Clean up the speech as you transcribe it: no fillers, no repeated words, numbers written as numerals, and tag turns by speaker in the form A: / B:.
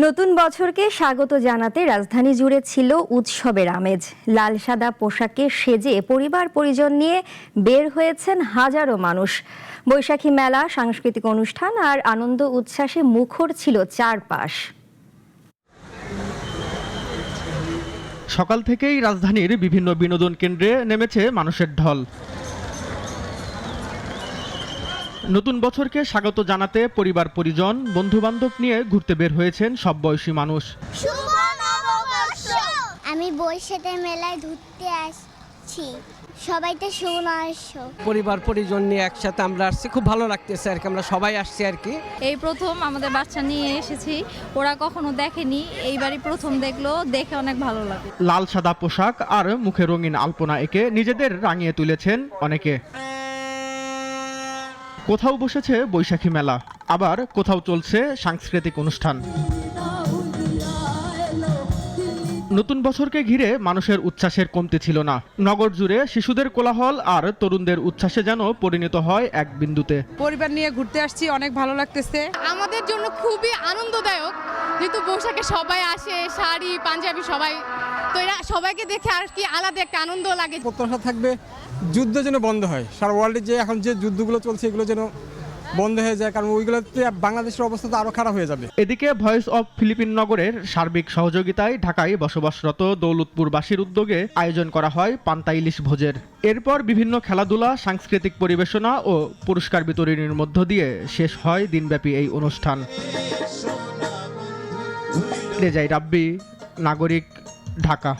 A: নতুন বছরকে স্বাগত জানাতে রাজধানী জুড়ে ছিল উৎসবের আমেজ। লাল সাদা পোশাকে সেজে পরিবার পরিজন নিয়ে বের হয়েছেন হাজারো মানুষ। বৈশাখী মেলা, সাংস্কৃতিক অনুষ্ঠান আর আনন্দ উচ্ছ্বাসে মুখর ছিল চারপাশ।
B: সকাল থেকেই রাজধানীর বিভিন্ন বিনোদন কেন্দ্রে নেমেছে মানুষের ঢল। নতুন বছরকে স্বাগত জানাতে পরিবার পরিজন, বন্ধু-বান্ধব নিয়ে ঘুরতে বের হয়েছেন সব বয়সী মানুষ।
C: আমি বৈশাখী মেলায় ঘুরতে আসছি, সবাইকে শুভ নববর্ষ।
D: পরিবার পরিজন নিয়ে একসাথে আমরা আসছি, খুব ভালো লাগতেছে আর কি। আমরা সবাই আসছি আর কি।
E: এই প্রথম আমাদের বাচ্চা নিয়ে এসেছি, ওরা কখনো দেখেনি, এইবারই প্রথম দেখলো, দেখে অনেক ভালো লাগে।
B: লাল সাদা পোশাক আর মুখে রঙিন আলপনা এঁকে নিজেদের রাঙিয়ে তুলেছেন অনেকে। কোথাও বসেছে বৈশাখী মেলা, আবার কোথাও চলছে সাংস্কৃতিক অনুষ্ঠান। নতুন বছরকে ঘিরে মানুষের উচ্ছ্বাসের কমতি ছিল না। নগর জুড়ে শিশুদের কোলাহল আর তরুণদের উচ্ছ্বাসে যেন পরিণত হয় এক বিন্দুতে।
F: পরিবার নিয়ে ঘুরতে আসছি, অনেক ভালো লাগতেছে।
G: আমাদের জন্য খুবই আনন্দদায়ক, যেহেতু বৈশাখে সবাই আসে, শাড়ি পাঞ্জাবি সবাই, তো এরা সবাইকে দেখে আর কি আলাদা একটা আনন্দ লাগে।
H: প্রত্যাশা থাকবে যুদ্ধ যেন বন্ধ হয়, সারা ওয়ার্ল্ডে যে এখন যে যুদ্ধগুলো চলছে এগুলো যেন বন্ধ হয়ে যায়, কারণ ওইগুলোতে বাংলাদেশের অবস্থা তো আরো খারাপ হয়ে যাবে।
B: এদিকে ভয়েস অব ফিলিপিন নগরের সার্বিক সহযোগিতায় ঢাকায় বসবাসরত দৌলতপুরবাসীর উদ্যোগে আয়োজন করা হয় পান্তা ইলিশ ভোজের। এরপর বিভিন্ন খেলাধুলা, সাংস্কৃতিক পরিবেশনা ও পুরস্কার বিতরণীর মধ্য দিয়ে শেষ হয় দিনব্যাপী এই অনুষ্ঠান। রেজাই রাব্বি, নাগরিক, ঢাকা।